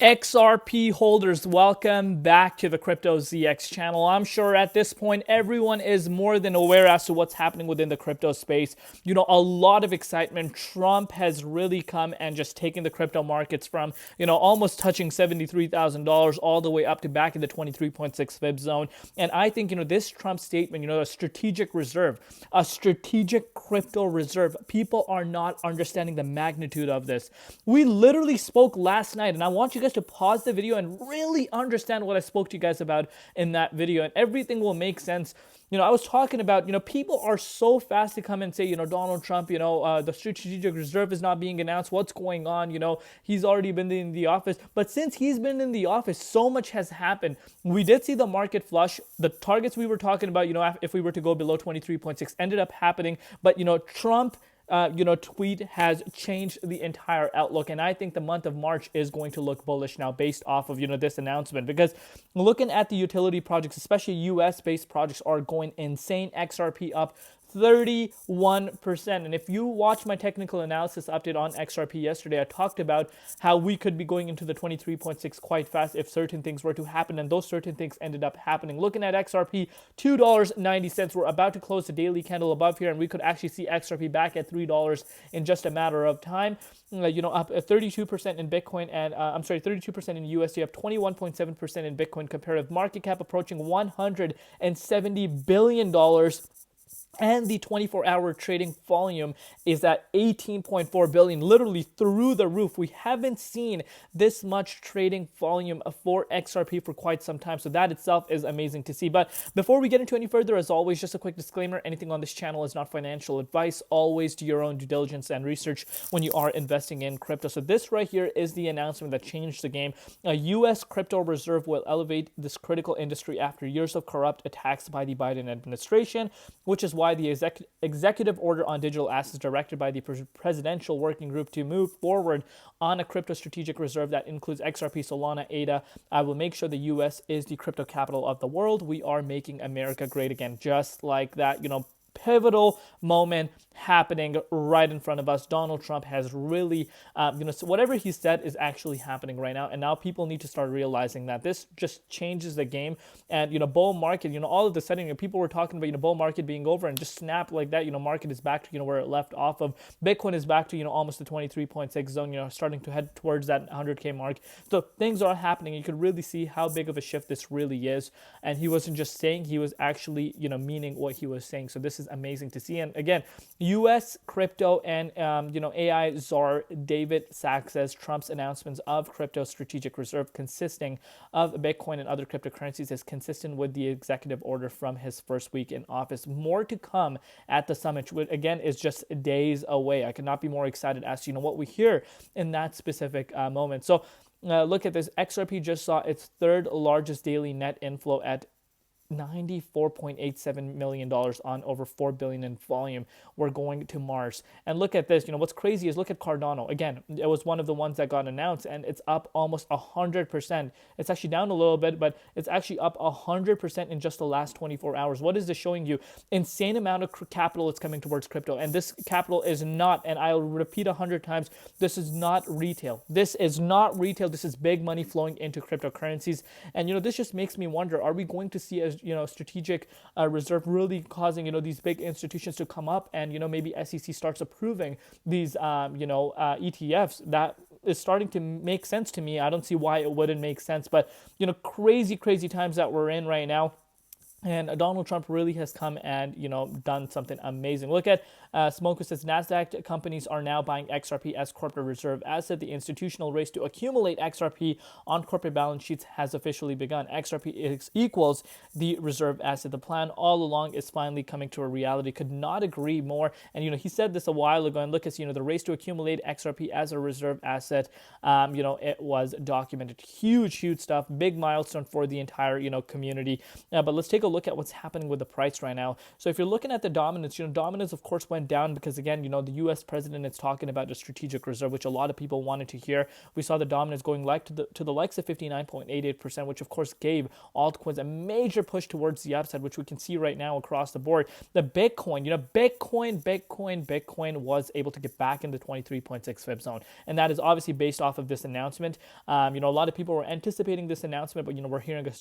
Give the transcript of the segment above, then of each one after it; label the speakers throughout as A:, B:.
A: XRP holders, welcome back to the Crypto ZX channel. I'm sure at this point, everyone is more than aware as to what's happening within the crypto space. You know, a lot of excitement. Trump has really come and just taken the crypto markets from, almost touching $73,000 all the way up to back in the 23.6 fib zone. And I think, this Trump statement, a strategic reserve, a strategic crypto reserve, people are not understanding the magnitude of this. We literally spoke last night, and I want you guys to pause the video and really understand what I spoke to you guys about in that video, and everything will make sense. I was talking about, people are so fast to come and say, Donald Trump, the strategic reserve is not being announced. What's going on? He's already been in the office. But since he's been in the office, so much has happened. We did see the market flush. The targets we were talking about, if we were to go below 23.6 ended up happening. But, Trump tweet has changed the entire outlook. And I think the month of March is going to look bullish now based off of, this announcement, because looking at the utility projects, especially US based projects, are going insane. XRP up 31%. And if you watch my technical analysis update on XRP yesterday, I talked about how we could be going into the 23.6 quite fast if certain things were to happen, and those certain things ended up happening. Looking at XRP, $2.90. We're about to close the daily candle above here, and we could actually see XRP back at $3 in just a matter of time. Up 32% in Bitcoin, and 32% in USD, up 21.7% in Bitcoin. Comparative market cap approaching $170 billion. And the 24-hour trading volume is at 18.4 billion, literally through the roof. We haven't seen this much trading volume for XRP for quite some time. So that itself is amazing to see. But before we get into any further, as always, just a quick disclaimer. Anything on this channel is not financial advice. Always do your own due diligence and research when you are investing in crypto. So this right here is the announcement that changed the game. A U.S. crypto reserve will elevate this critical industry after years of corrupt attacks by the Biden administration, which is why the executive order on digital assets directed by the presidential working group to move forward on a crypto strategic reserve that includes XRP, Solana, ADA. I will make sure the U.S. is the crypto capital of the world. We are making America great again, just like that, pivotal moment happening right in front of us. Donald Trump has really, so whatever he said is actually happening right now. And now people need to start realizing that this just changes the game. And, bull market, all of the sudden, people were talking about, bull market being over, and just snap like that, market is back to, where it left off of. Bitcoin is back to, almost the 23.6 zone, starting to head towards that 100K mark. So things are happening. You could really see how big of a shift this really is. And he wasn't just saying, he was actually, meaning what he was saying. So this is amazing to see. And again, U.S. crypto and AI czar David Sachs says Trump's announcements of crypto strategic reserve consisting of Bitcoin and other cryptocurrencies is consistent with the executive order from his first week in office. More to come at the summit, which again is just days away. I could not be more excited as to what we hear in that specific moment. So look at this. XRP just saw its third largest daily net inflow at $94.87 million on over $4 billion in volume. We're going to Mars. And look at this. What's crazy is look at Cardano. Again, it was one of the ones that got announced, and it's up almost 100%. It's actually down a little bit, but it's actually up 100% in just the last 24 hours. What is this showing you? Insane amount of capital is coming towards crypto. And this capital is not, and I'll repeat 100 times, this is not retail. This is not retail. This is big money flowing into cryptocurrencies. And, this just makes me wonder, are we going to see a strategic reserve really causing, these big institutions to come up, and, maybe SEC starts approving these, ETFs? That is starting to make sense to me. I don't see why it wouldn't make sense, but, crazy times that we're in right now. And Donald Trump really has come and, done something amazing. Look at Smoker says NASDAQ companies are now buying XRP as corporate reserve asset. The institutional race to accumulate XRP on corporate balance sheets has officially begun. XRP equals the reserve asset. The plan all along is finally coming to a reality. Could not agree more. And, he said this a while ago. And look at, the race to accumulate XRP as a reserve asset, it was documented. Huge stuff. Big milestone for the entire, community. But let's take a a look at what's happening with the price right now. So if you're looking at the dominance, dominance of course went down because again, the U.S. president is talking about a strategic reserve, which a lot of people wanted to hear. We saw the dominance going like to the likes of 59.88%, which of course gave altcoins a major push towards the upside, which we can see right now across the board. The Bitcoin, Bitcoin was able to get back in the 23.6 FIB zone, and that is obviously based off of this announcement. A lot of people were anticipating this announcement, but we're hearing a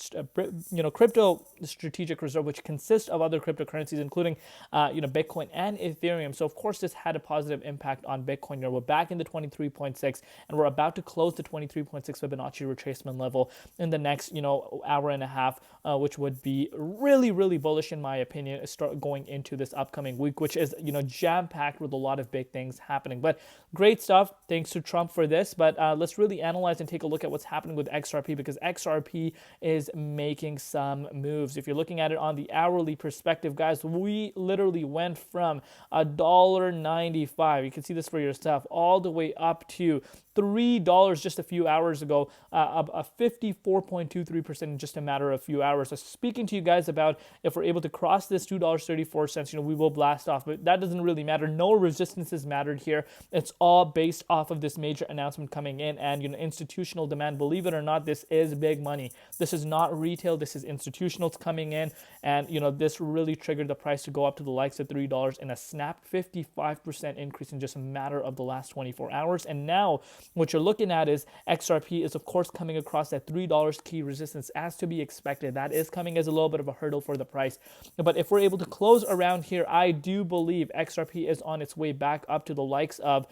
A: crypto strategic reserve, which consists of other cryptocurrencies, including Bitcoin and Ethereum. So of course this had a positive impact on Bitcoin. We're back in the 23.6, and we're about to close the 23.6 Fibonacci retracement level in the next hour and a half, which would be really, really bullish in my opinion. Start going into this upcoming week, which is jam packed with a lot of big things happening. But great stuff. Thanks to Trump for this. But let's really analyze and take a look at what's happening with XRP, because XRP is making some moves. If you're looking at it on the hourly perspective, guys, we literally went from $1.95. You can see this for yourself, all the way up to $3 just a few hours ago, a 54.23% in just a matter of a few hours. So speaking to you guys about if we're able to cross this $2.34, we will blast off, but that doesn't really matter. No resistances mattered here. It's all based off of this major announcement coming in and institutional demand. Believe it or not, this is big money. This is not retail. This is institutionals coming in, and this really triggered the price to go up to the likes of $3 in a snap 55% increase in just a matter of the last 24 hours. And now what you're looking at is XRP is of course coming across that $3 key resistance, as to be expected. That is coming as a little bit of a hurdle for the price. But if we're able to close around here, I do believe XRP is on its way back up to the likes of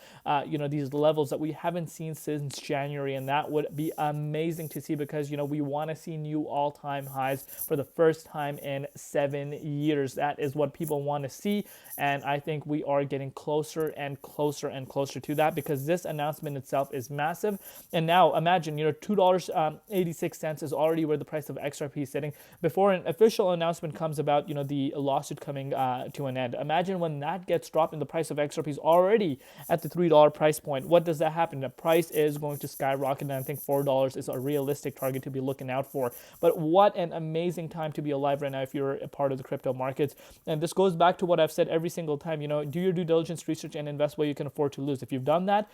A: these levels that we haven't seen since January, and that would be amazing to see, because we want to see new all-time highs for the first time in 7 years. That is what people want to see, and I think we are getting closer and closer and closer to that, because this announcement itself is massive. And now imagine $2.86 is already where the price of XRP is sitting before an official announcement comes about the lawsuit coming to an end. Imagine when that gets dropped and the price of XRP is already at the $3 price point. What does that happen? The price is going to skyrocket, and I think $4 is a realistic target to be looking out for. But what an amazing time to be alive right now if you're a part of the crypto markets. And this goes back to what I've said every single time, do your due diligence research and invest what you can afford to lose. If you've done that,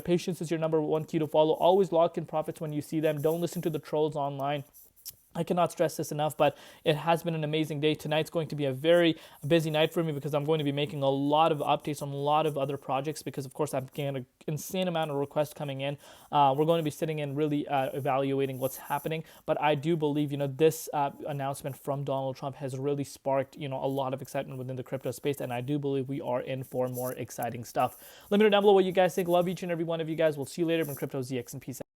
A: patience is your number one key to follow. Always lock in profits when you see them. Don't listen to the trolls online. I cannot stress this enough, but it has been an amazing day. Tonight's going to be a very busy night for me, because I'm going to be making a lot of updates on a lot of other projects, because of course I'm getting an insane amount of requests coming in. We're going to be sitting and really evaluating what's happening. But I do believe, this announcement from Donald Trump has really sparked, a lot of excitement within the crypto space, and I do believe we are in for more exciting stuff. Let me know down below what you guys think. Love each and every one of you guys. We'll see you later from Crypto ZX and peace out.